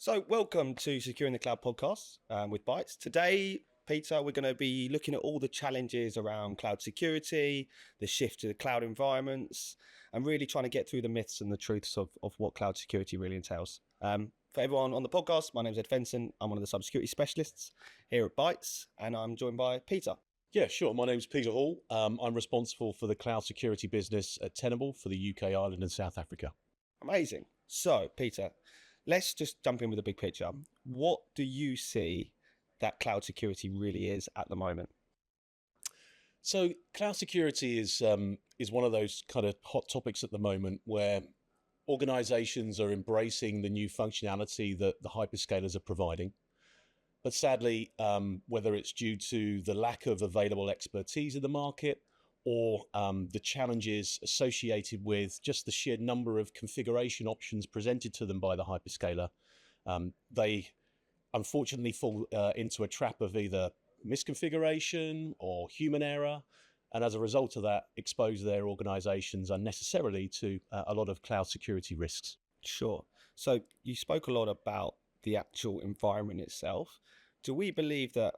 So, welcome to Securing the Cloud podcast with Bytes. Today, Peter, we're going to be looking at all the challenges around cloud security, the shift to the cloud environments, and really trying to get through the myths and the truths of what cloud security really entails. For everyone on the podcast, my name is Fenton. I'm one of the cybersecurity specialists here at Bytes, and I'm joined by Peter. Yeah, sure. My name's Peter Hall. I'm responsible for the cloud security business at Tenable for the UK, Ireland and South Africa. Amazing. So, Peter, let's just jump in with the big picture. What do you see that cloud security really is at the moment? So cloud security is one of those kind of hot topics at the moment where organizations are embracing the new functionality that the hyperscalers are providing. But sadly, whether it's due to the lack of available expertise in the market or the challenges associated with just the sheer number of configuration options presented to them by the hyperscaler, they unfortunately fall into a trap of either misconfiguration or human error, and as a result of that, expose their organizations unnecessarily to a lot of cloud security risks. Sure. So you spoke a lot about the actual environment itself. Do we believe that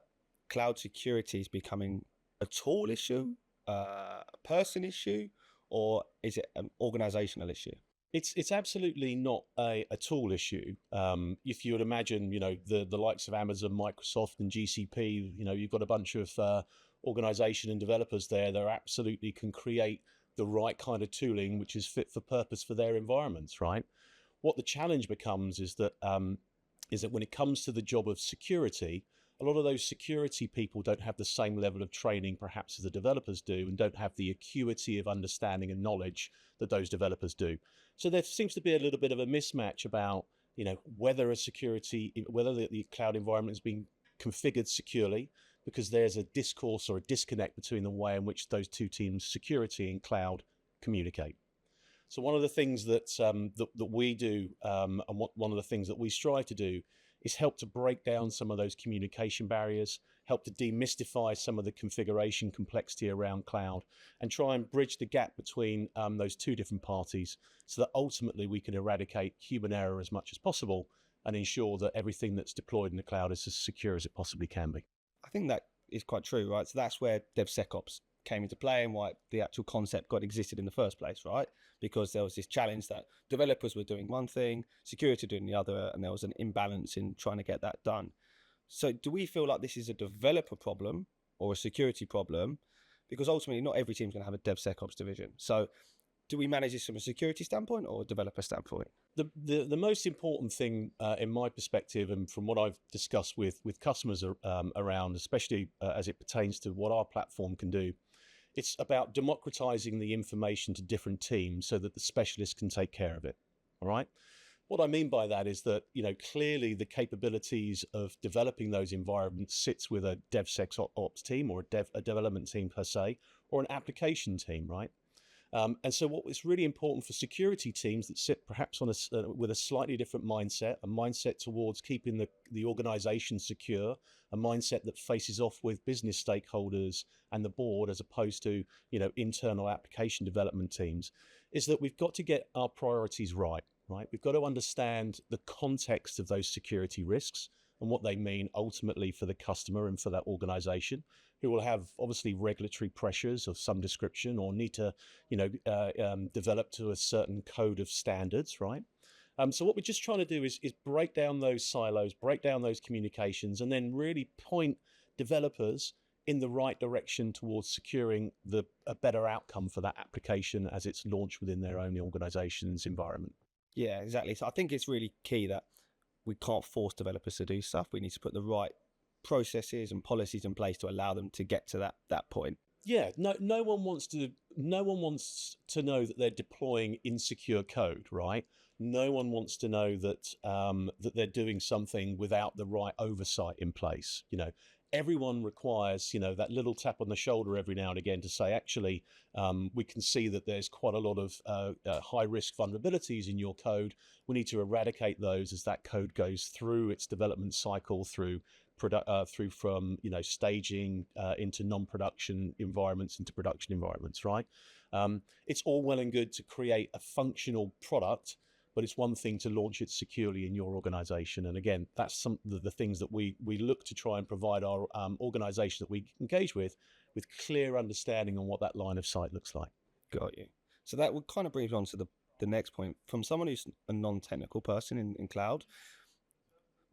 cloud security is becoming a tool issue, a person issue, or is it an organizational issue? It's absolutely not a tool issue. If you would imagine, the likes of Amazon, Microsoft, and GCP, you've got a bunch of organization and developers there that absolutely can create the right kind of tooling which is fit for purpose for their environments, right? What the challenge becomes is that when it comes to the job of security, a lot of those security people don't have the same level of training perhaps as the developers do, and don't have the acuity of understanding and knowledge that those developers do. So there seems to be a little bit of a mismatch about, whether the cloud environment is being configured securely, because there's a discourse or a disconnect between the way in which those two teams, security and cloud, communicate. So one of the things that we do, and one of the things that we strive to do, is help to break down some of those communication barriers, help to demystify some of the configuration complexity around cloud, and try and bridge the gap between those two different parties, so that ultimately we can eradicate human error as much as possible and ensure that everything that's deployed in the cloud is as secure as it possibly can be. I think that is quite true, right? So that's where DevSecOps came into play and why the actual concept got existed in the first place, right? Because there was this challenge that developers were doing one thing, security doing the other, and there was an imbalance in trying to get that done. So do we feel like this is a developer problem or a security problem? Because ultimately not every team's going to have a DevSecOps division. So do we manage this from a security standpoint or a developer standpoint? The most important thing in my perspective, and from what I've discussed with customers around, especially as it pertains to what our platform can do, it's about democratizing the information to different teams so that the specialists can take care of it. All right. What I mean by that is that, clearly the capabilities of developing those environments sits with a DevSecOps team or a development team per se, or an application team, right? And so what is really important for security teams that sit perhaps on with a slightly different mindset, a mindset towards keeping the organization secure, a mindset that faces off with business stakeholders and the board as opposed to, internal application development teams, is that we've got to get our priorities right? We've got to understand the context of those security risks and what they mean ultimately for the customer and for that organization, who will have obviously regulatory pressures of some description or need to, develop to a certain code of standards, right? So what we're just trying to do is break down those silos, break down those communications, and then really point developers in the right direction towards securing a better outcome for that application as it's launched within their own organization's environment. Yeah, exactly. So I think it's really key that we can't force developers to do stuff. We need to put the right processes and policies in place to allow them to get to that point. Yeah, no one wants to know that they're deploying insecure code, right? No one wants to know that that they're doing something without the right oversight in place. Everyone requires, that little tap on the shoulder every now and again to say, actually, we can see that there's quite a lot of high risk vulnerabilities in your code. We need to eradicate those as that code goes through its development cycle, through from staging into non-production environments, into production environments, right? It's all well and good to create a functional product, but it's one thing to launch it securely in your organization. And again, that's some of the things that we look to try and provide our organization that we engage with clear understanding on what that line of sight looks like. Got you. So that would kind of bring on to the next point. From someone who's a non-technical person in cloud,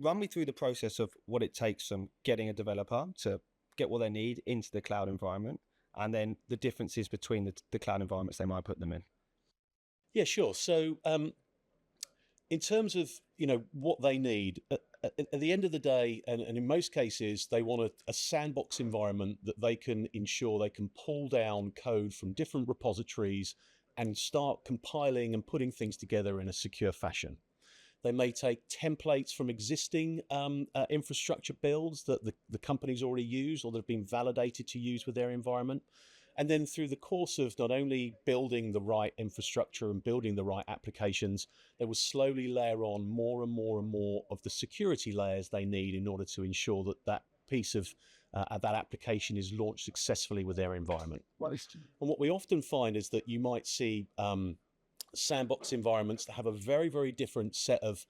run me through the process of what it takes from getting a developer to get what they need into the cloud environment, and then the differences between the cloud environments they might put them in. Yeah, sure. So in terms of what they need, at the end of the day, and in most cases, they want a sandbox environment that they can ensure they can pull down code from different repositories and start compiling and putting things together in a secure fashion. They may take templates from existing infrastructure builds that the companies already use or that have been validated to use with their environment. And then through the course of not only building the right infrastructure and building the right applications, they will slowly layer on more and more and more of the security layers they need in order to ensure that that piece of that application is launched successfully with their environment. And what we often find is that you might see sandbox environments that have a very, very different set of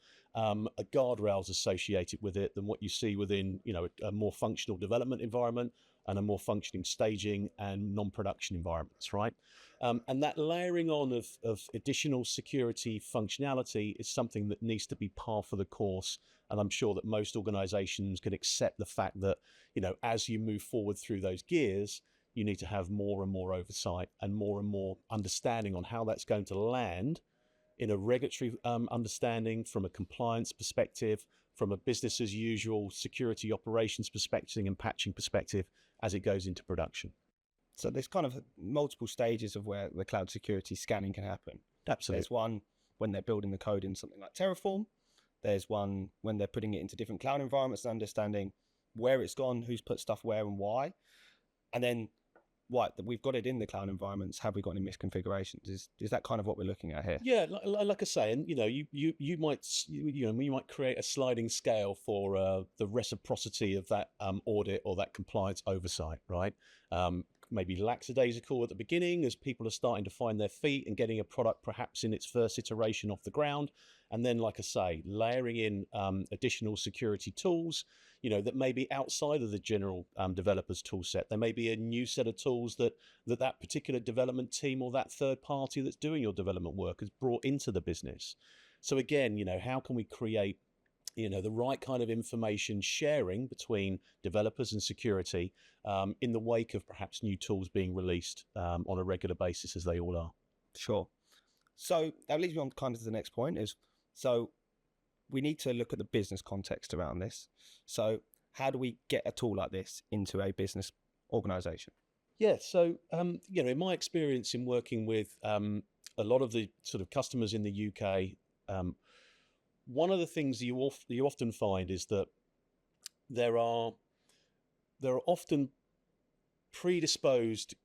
guardrails associated with it than what you see within a more functional development environment and a more functioning staging and non-production environments, right? And that layering on of additional security functionality is something that needs to be par for the course. And I'm sure that most organizations can accept the fact that, as you move forward through those gears, you need to have more and more oversight and more understanding on how that's going to land in a regulatory understanding, from a compliance perspective, from a business as usual security operations perspective and patching perspective as it goes into production. So there's kind of multiple stages of where the cloud security scanning can happen. Absolutely. There's one when they're building the code in something like Terraform. There's one when they're putting it into different cloud environments and understanding where it's gone, who's put stuff where and why. And then we've got it in the cloud environments. Have we got any misconfigurations? Is that kind of what we're looking at here? Yeah, like I say, and you might create a sliding scale for the reciprocity of that audit or that compliance oversight, right? Maybe lackadaisical at the beginning as people are starting to find their feet and getting a product perhaps in its first iteration off the ground. And then, like I say, layering in additional security tools, that may be outside of the general developer's tool set. There may be a new set of tools that particular development team or that third party that's doing your development work has brought into the business. So again, how can we create the right kind of information sharing between developers and security in the wake of perhaps new tools being released on a regular basis, as they all are. Sure. So that leads me on kind of to the next point so we need to look at the business context around this. So how do we get a tool like this into a business organization? Yeah. So, in my experience in working with a lot of the sort of customers in the UK, one of the things you often find is that there are often predisposed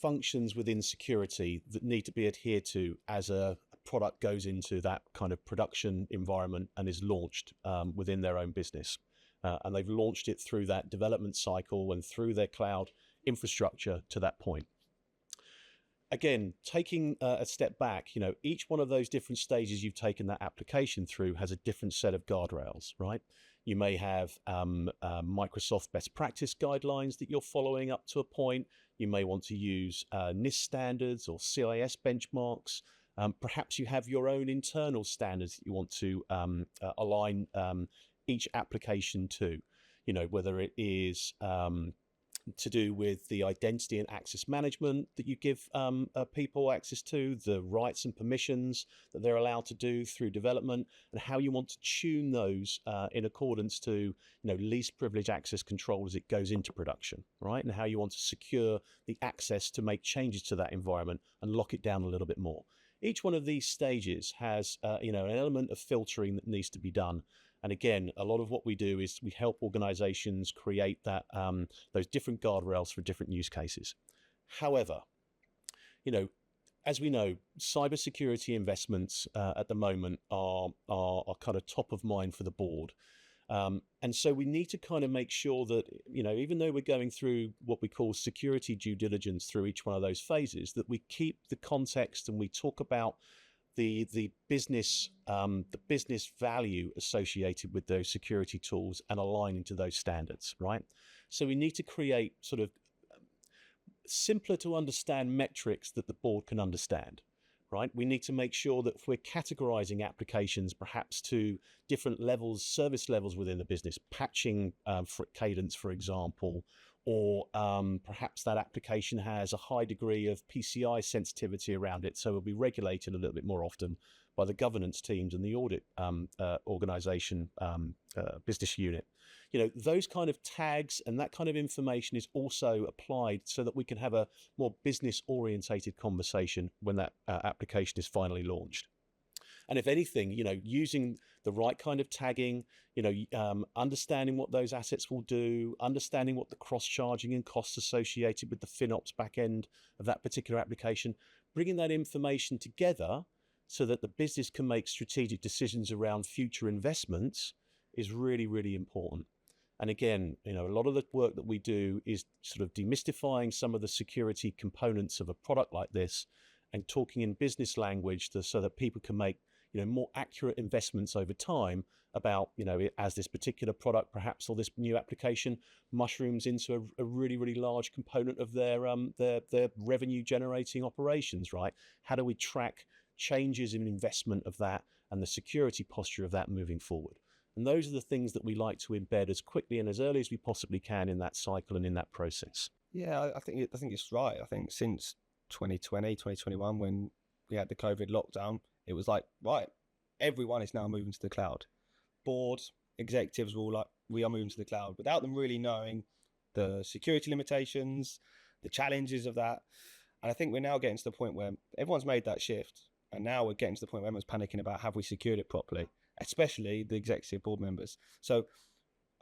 functions within security that need to be adhered to as a product goes into that kind of production environment and is launched within their own business. And they've launched it through that development cycle and through their cloud infrastructure to that point. Again, taking a step back, each one of those different stages you've taken that application through has a different set of guardrails, right? You may have Microsoft best practice guidelines that you're following up to a point. You may want to use NIST standards or CIS benchmarks. Perhaps you have your own internal standards that you want to align each application to, whether it is to do with the identity and access management that you give people access to, the rights and permissions that they're allowed to do through development, and how you want to tune those in accordance to least privilege access control as it goes into production, right? And how you want to secure the access to make changes to that environment and lock it down a little bit more. Each one of these stages has an element of filtering that needs to be done. And again, a lot of what we do is we help organizations create that those different guardrails for different use cases. However, as we know, cybersecurity investments at the moment are kind of top of mind for the board. And so we need to kind of make sure that, even though we're going through what we call security due diligence through each one of those phases, that we keep the context and we talk about the business value associated with those security tools and aligning to those standards, right? So we need to create sort of simpler to understand metrics that the board can understand, right? We need to make sure that if we're categorizing applications perhaps to different levels, service levels within the business, patching for cadence, for example, or perhaps that application has a high degree of PCI sensitivity around it, so it'll be regulated a little bit more often by the governance teams and the audit organization business unit. You know, those kind of tags and that kind of information is also applied so that we can have a more business orientated conversation when that application is finally launched. And if anything, you know, using the right kind of tagging, you know, understanding what those assets will do, understanding what the cross-charging and costs associated with the FinOps back end of that particular application, bringing that information together so that the business can make strategic decisions around future investments is really, really important. And again, you know, a lot of the work that we do is sort of demystifying some of the security components of a product like this and talking in business language so that people can make, you know, more accurate investments over time about, you know, as this particular product perhaps or this new application mushrooms into a really, really large component of their revenue generating operations, right? How do we track changes in investment of that and the security posture of that moving forward? And those are the things that we like to embed as quickly and as early as we possibly can in that cycle and in that process. Yeah, I think it's right. I think since 2020, 2021, when we had the COVID lockdown, it was like, right, everyone is now moving to the cloud. Boards, executives were all like, we are moving to the cloud without them really knowing the security limitations, the challenges of that. And I think we're now getting to the point where everyone's made that shift. And now we're getting to the point where everyone's panicking about, have we secured it properly? Especially the executive board members. So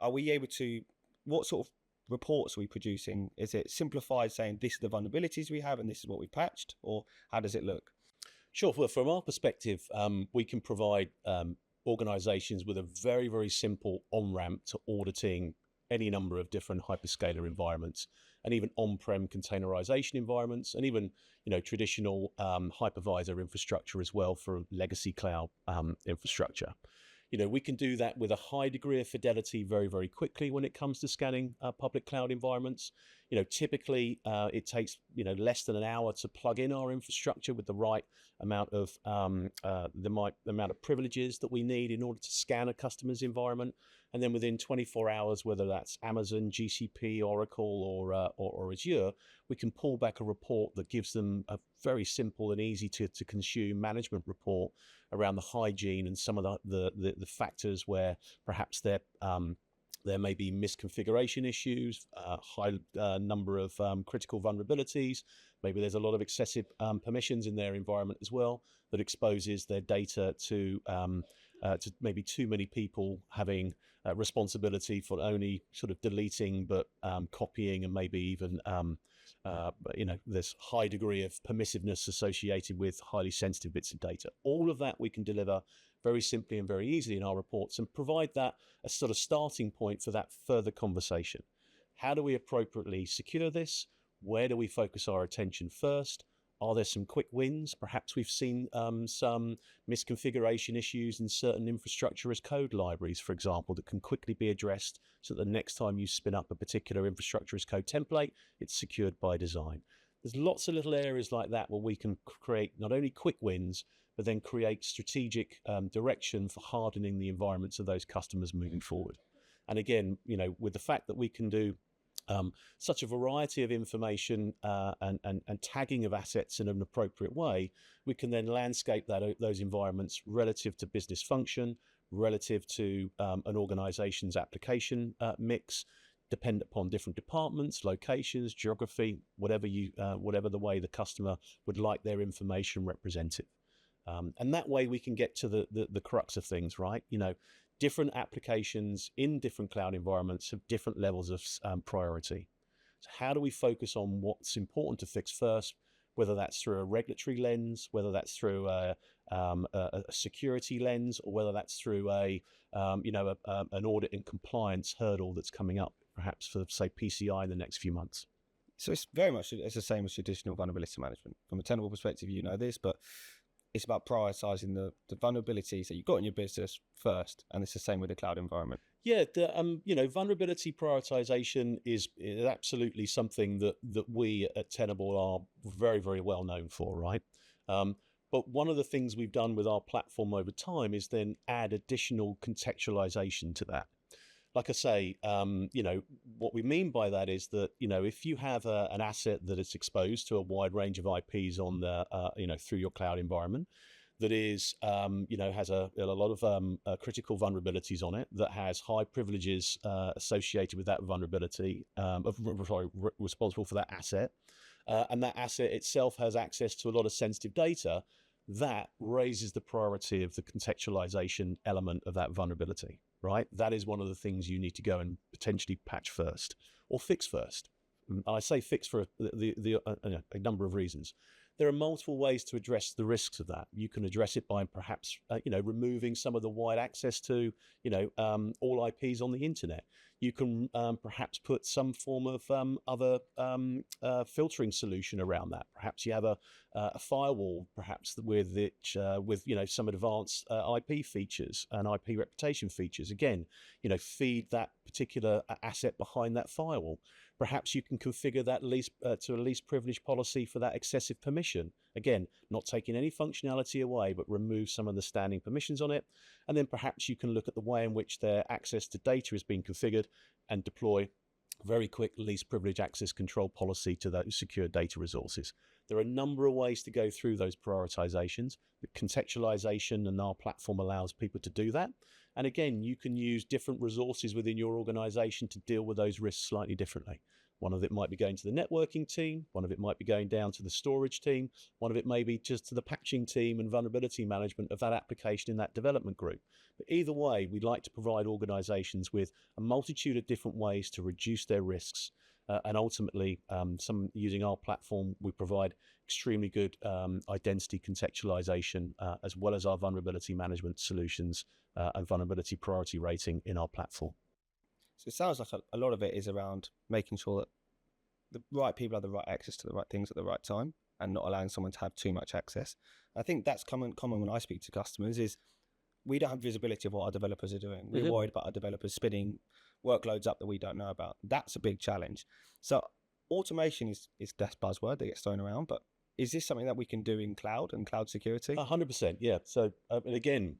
are we able to, what sort of reports are we producing? Is it simplified saying this is the vulnerabilities we have and this is what we patched, or how does it look? Sure. Well, from our perspective, we can provide organizations with a very, very simple on-ramp to auditing any number of different hyperscaler environments and even on-prem containerization environments and even, you know, traditional hypervisor infrastructure as well for legacy cloud infrastructure. You know, we can do that with a high degree of fidelity very, very quickly when it comes to scanning public cloud environments. You know, typically it takes, you know, less than an hour to plug in our infrastructure with the right amount of amount of privileges that we need in order to scan a customer's environment. And then within 24 hours, whether that's Amazon, GCP, Oracle, or Azure, we can pull back a report that gives them a very simple and easy to consume management report around the hygiene and some of the factors where perhaps there may be misconfiguration issues, high number of critical vulnerabilities. Maybe there's a lot of excessive permissions in their environment as well that exposes their data to maybe too many people having responsibility for only sort of deleting but copying and maybe even you know, this high degree of permissiveness associated with highly sensitive bits of data. All of that we can deliver very simply and very easily in our reports and provide that a sort of starting point for that further conversation. How do we appropriately secure this? Where do we focus our attention first? Are there some quick wins? Perhaps we've seen some misconfiguration issues in certain infrastructure as code libraries, for example, that can quickly be addressed so that the next time you spin up a particular infrastructure as code template, it's secured by design. There's lots of little areas like that where we can create not only quick wins, but then create strategic direction for hardening the environments of those customers moving forward. And again, you know, with the fact that we can do such a variety of information and tagging of assets in an appropriate way, we can then landscape those environments relative to business function, relative to an organization's application mix, dependent upon different departments, locations, geography, whatever the way the customer would like their information represented. And that way we can get to the crux of things, right? You know, different applications in different cloud environments have different levels of priority. So how do we focus on what's important to fix first, whether that's through a regulatory lens, whether that's through a security lens, or whether that's through an audit and compliance hurdle that's coming up, perhaps for, say, PCI in the next few months. So it's very much, it's the same as traditional vulnerability management. From a Tenable perspective, you know this, but it's about prioritizing the vulnerabilities that you've got in your business first, and it's the same with the cloud environment. Yeah, vulnerability prioritization is absolutely something that we at Tenable are very, very well known for, right? But one of the things we've done with our platform over time is then add additional contextualization to that. Like I say, what we mean by that is that, if you have an asset that is exposed to a wide range of IPs on the, through your cloud environment, that is, has a lot of critical vulnerabilities on it, that has high privileges associated with that vulnerability, responsible for that asset, and that asset itself has access to a lot of sensitive data, that raises the priority of the contextualization element of that vulnerability, right? That is one of the things you need to go and potentially patch first or fix first. And I say fix for a number of reasons. There are multiple ways to address the risks of that. You can address it by perhaps, removing some of the wide access to, all IPs on the internet. You can perhaps put some form of other filtering solution around that. Perhaps you have a firewall, perhaps with some advanced IP features and IP reputation features. Again, feed that particular asset behind that firewall. Perhaps you can configure that to a least privilege policy for that excessive permission. Again, not taking any functionality away, but remove some of the standing permissions on it. And then perhaps you can look at the way in which their access to data is being configured and deploy very quick least privilege access control policy to those secure data resources. There are a number of ways to go through those prioritizations. The contextualization and our platform allows people to do that. And again, you can use different resources within your organization to deal with those risks slightly differently. One of it might be going to the networking team. One of it might be going down to the storage team. One of it may be just to the patching team and vulnerability management of that application in that development group. But either way, we'd like to provide organizations with a multitude of different ways to reduce their risks. And ultimately, using our platform, we provide extremely good identity contextualization, as well as our vulnerability management solutions and vulnerability priority rating in our platform. So it sounds like a lot of it is around making sure that the right people have the right access to the right things at the right time, and not allowing someone to have too much access. I think that's common when I speak to customers is we don't have visibility of what our developers are doing. We're worried about our developers spinning workloads up that we don't know about. That's a big challenge. So automation is that buzzword that gets thrown around, but is this something that we can do in cloud and cloud security? 100%, yeah. So, and again,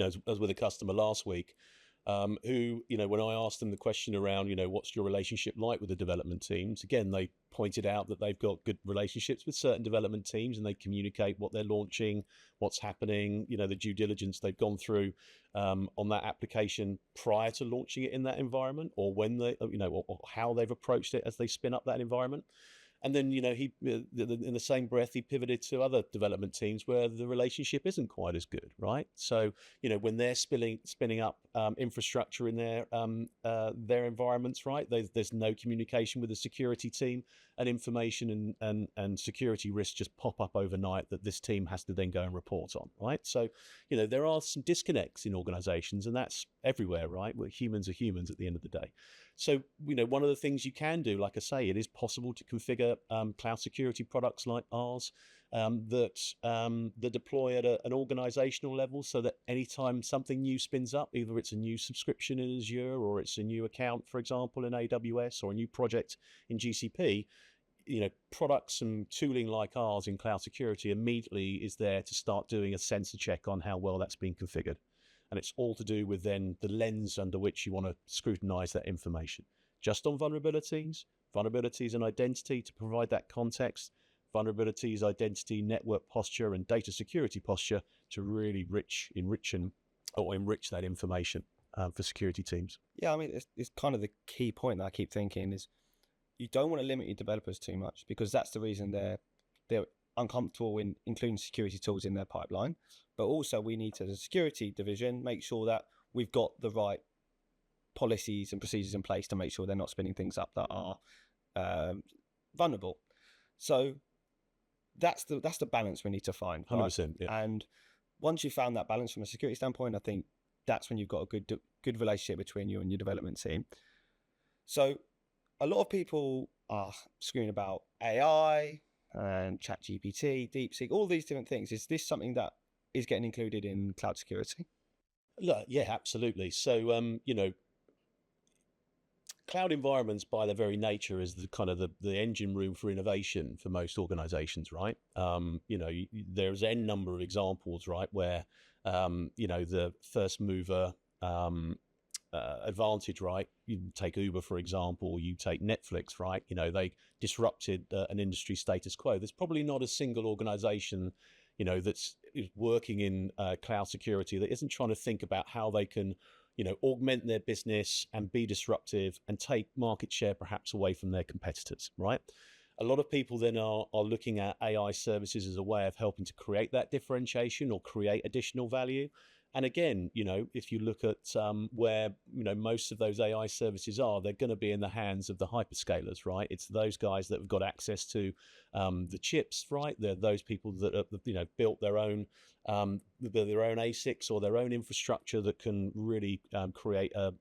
as with a customer last week, who, when I asked them the question around, what's your relationship like with the development teams? Again, they pointed out that they've got good relationships with certain development teams, and they communicate what they're launching, what's happening, the due diligence they've gone through on that application prior to launching it in that environment, or when they, or how they've approached it as they spin up that environment. And then, he, in the same breath, he pivoted to other development teams where the relationship isn't quite as good, right? So, when they're spinning up infrastructure in their environments, right? There's no communication with the security team, and information and security risks just pop up overnight that this team has to then go and report on, right? So, there are some disconnects in organizations, and that's everywhere, right? Where humans are humans at the end of the day. So, one of the things you can do, like I say, it is possible to configure cloud security products like ours that deploy at an organizational level, so that anytime something new spins up, either it's a new subscription in Azure, or it's a new account, for example, in AWS, or a new project in GCP, products and tooling like ours in cloud security immediately is there to start doing a sensor check on how well that's been configured. And it's all to do with then the lens under which you want to scrutinize that information. Just on vulnerabilities and identity to provide that context, vulnerabilities, identity, network posture, and data security posture to really enrich that information for security teams. Yeah, I mean, it's kind of the key point that I keep thinking is you don't want to limit your developers too much, because that's the reason they're uncomfortable in including security tools in their pipeline. But also we need to, as a security division, make sure that we've got the right policies and procedures in place to make sure they're not spinning things up that are vulnerable. So that's the balance we need to find. 100%. Yeah. And once you've found that balance from a security standpoint, I think that's when you've got a good relationship between you and your development team. So a lot of people are screaming about AI, and ChatGPT, DeepSeek, all these different things. Is this something that is getting included in cloud security? Look, yeah, absolutely. So, cloud environments by their very nature is the kind of the engine room for innovation for most organizations, right? There's n number of examples, right, where the first mover advantage, right? You take Uber, for example, you take Netflix, right? They disrupted an industry status quo. There's probably not a single organization, that's working in cloud security that isn't trying to think about how they can, augment their business and be disruptive and take market share perhaps away from their competitors, right? A lot of people then are looking at AI services as a way of helping to create that differentiation or create additional value. And again, if you look at where, most of those AI services are, they're going to be in the hands of the hyperscalers, right? It's those guys that have got access to the chips, right? They're those people that have, built their own ASICs or their own infrastructure that can really create a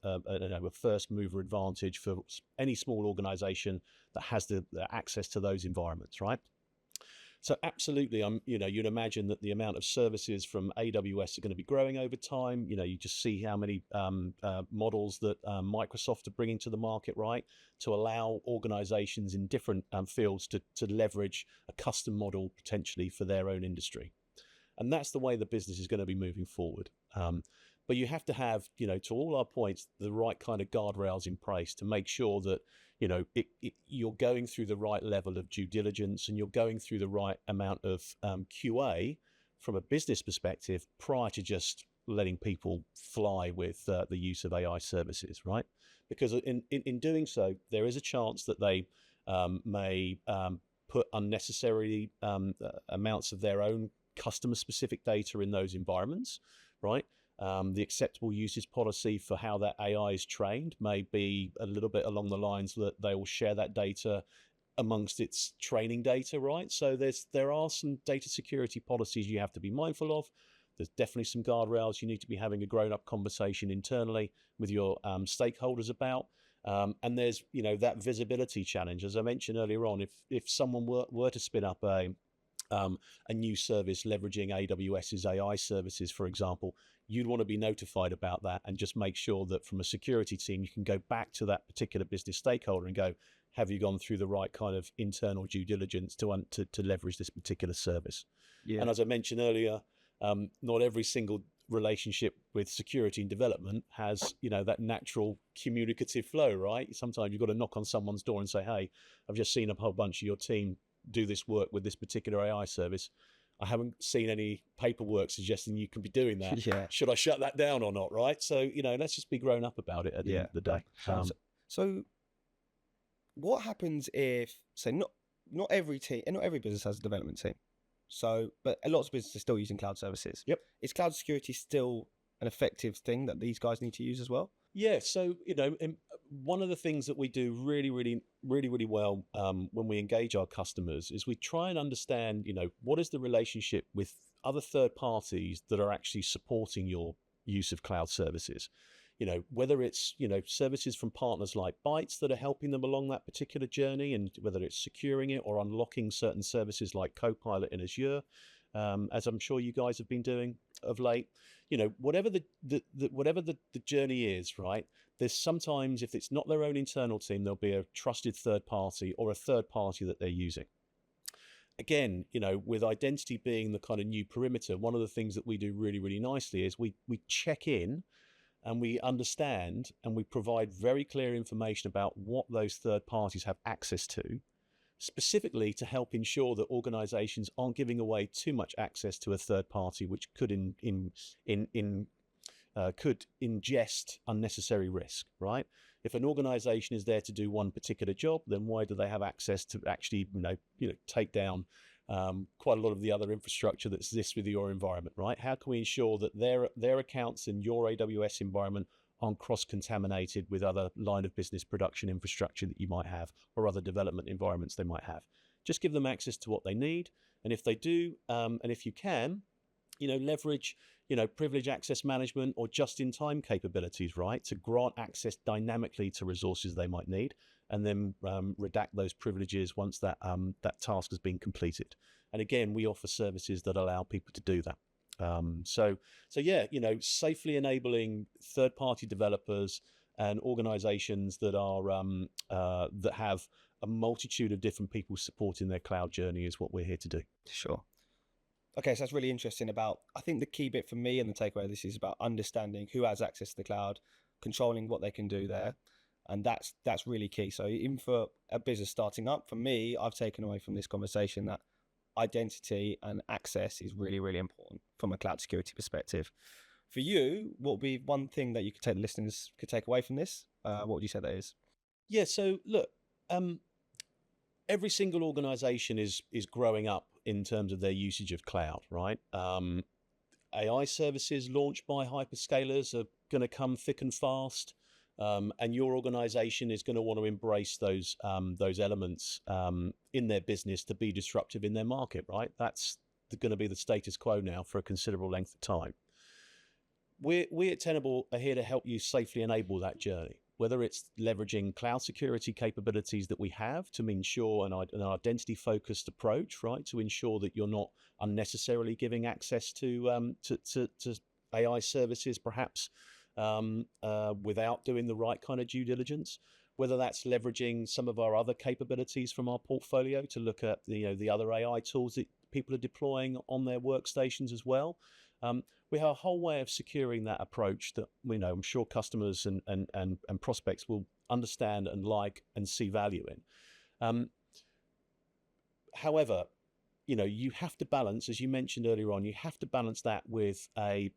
first mover advantage for any small organization that has the access to those environments, right? So absolutely, you'd imagine that the amount of services from AWS are going to be growing over time. You just see how many models that Microsoft are bringing to the market, right, to allow organizations in different fields to leverage a custom model potentially for their own industry. And that's the way the business is going to be moving forward. But you have to have, to all our points, the right kind of guardrails in place to make sure that, you're going through the right level of due diligence and you're going through the right amount of QA from a business perspective prior to just letting people fly with the use of AI services, right? Because in doing so, there is a chance that they may put unnecessary amounts of their own customer-specific data in those environments, right? The acceptable usage policy for how that AI is trained may be a little bit along the lines that they will share that data amongst its training data, right? So there are some data security policies you have to be mindful of. There's definitely some guardrails you need to be having a grown-up conversation internally with your stakeholders about. And there's, that visibility challenge. As I mentioned earlier on, if someone were to spin up a new service leveraging AWS's AI services, for example, you'd want to be notified about that and just make sure that from a security team, you can go back to that particular business stakeholder and go, have you gone through the right kind of internal due diligence to leverage this particular service? Yeah. And as I mentioned earlier, not every single relationship with security and development has, that natural communicative flow, right? Sometimes you've got to knock on someone's door and say, hey, I've just seen a whole bunch of your team do this work with this particular AI service. I haven't seen any paperwork suggesting you can be doing that. Yeah. Should I shut that down or not? Right. So, let's just be grown up about it at the end of the day. So what happens if, say, not every team, not every business has a development team. So, but a lot of businesses are still using cloud services. Yep. Is cloud security still an effective thing that these guys need to use as well? Yeah. So, one of the things that we do really well when we engage our customers is we try and understand, what is the relationship with other third parties that are actually supporting your use of cloud services. Whether it's, services from partners like Bytes that are helping them along that particular journey, and whether it's securing it or unlocking certain services like Copilot in Azure, as I'm sure you guys have been doing of late. Whatever the journey is, right? There's sometimes, if it's not their own internal team, there'll be a trusted third party or a third party that they're using. Again, with identity being the kind of new perimeter, one of the things that we do really nicely is we check in and we understand and we provide very clear information about what those third parties have access to, specifically to help ensure that organizations aren't giving away too much access to a third party, which could could ingest unnecessary risk, right? If an organization is there to do one particular job, then why do they have access to actually, take down quite a lot of the other infrastructure that exists with your environment, right? How can we ensure that their accounts in your AWS environment aren't cross-contaminated with other line of business production infrastructure that you might have or other development environments they might have? Just give them access to what they need. And if they do, and if you can, leverage, privilege access management or just-in-time capabilities, right, to grant access dynamically to resources they might need. and then redact those privileges once that that task has been completed. And again, we offer services that allow people to do that. So yeah, safely enabling third-party developers and organizations that are that have a multitude of different people supporting their cloud journey is what we're here to do. Sure. Okay, so that's really interesting. I think the key bit for me and the takeaway of this is about understanding who has access to the cloud, controlling what they can do there. And that's really key. So even for a business starting up, for me, I've taken away from this conversation that identity and access is really, really important from a cloud security perspective. For you, what would be one thing that you could take the listeners could take away from this? What would you say that is? Yeah, so look, every single organization is growing up in terms of their usage of cloud, right? AI services launched by hyperscalers are going to come thick and fast, and your organization is going to want to embrace those elements in their business to be disruptive in their market, right? That's going to be the status quo now for a considerable length of time. We at Tenable are here to help you safely enable that journey, whether it's leveraging cloud security capabilities that we have to ensure an identity-focused approach, right, to ensure that you're not unnecessarily giving access to AI services, perhaps without doing the right kind of due diligence. Whether that's leveraging some of our other capabilities from our portfolio to look at the other AI tools that people are deploying on their workstations as well. We have a whole way of securing that approach that I'm sure customers and prospects will understand and like and see value in. However, you have to balance, as you mentioned earlier on, you have to balance that with an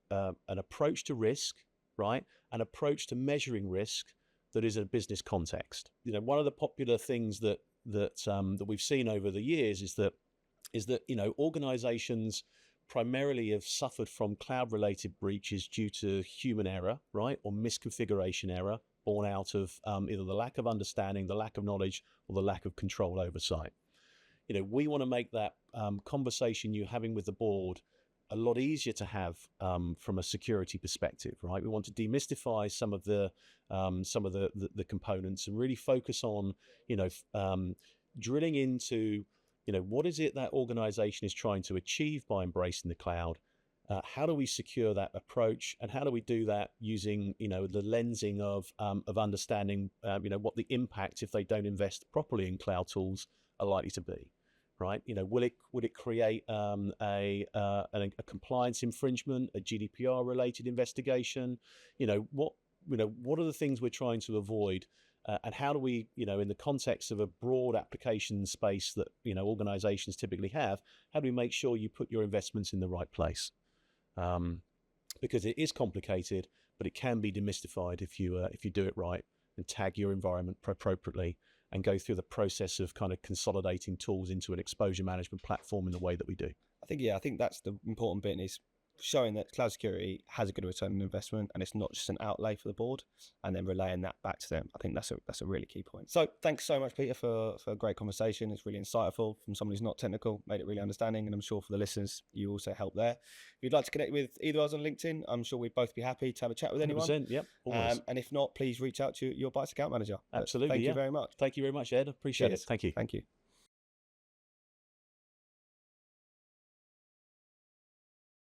approach to risk, right? An approach to measuring risk that is a business context. One of the popular things that we've seen over the years is that organizations primarily have suffered from cloud-related breaches due to human error, right, or misconfiguration error born out of either the lack of understanding, the lack of knowledge, or the lack of control oversight. We want to make that conversation you're having with the board a lot easier to have from a security perspective, right? We want to demystify some of the components and really focus on, drilling into what is it that organization is trying to achieve by embracing the cloud? How do we secure that approach? And how do we do that using, the lensing of understanding, what the impact, if they don't invest properly in cloud tools, are likely to be, right? Will it create a compliance infringement, a GDPR related investigation? What are the things we're trying to avoid? And how do we, in the context of a broad application space that, organizations typically have, how do we make sure you put your investments in the right place? Because it is complicated, but it can be demystified if you do it right and tag your environment appropriately and go through the process of kind of consolidating tools into an exposure management platform in the way that we do. I think that's the important bit, is showing that cloud security has a good return on investment and it's not just an outlay for the board, and then relaying that back to them. I think that's a really key point. So thanks so much, Peter, for a great conversation. It's really insightful from someone who's not technical, made it really understanding, and I'm sure for the listeners you also help there. If you'd like to connect with either of us on LinkedIn, I'm sure we'd both be happy to have a chat with anyone. 100%, yep, always. And if not, please reach out to your Bytes account manager. Absolutely. Thank you very much. Thank you very much, Ed. Appreciate it. Thank you. Thank you.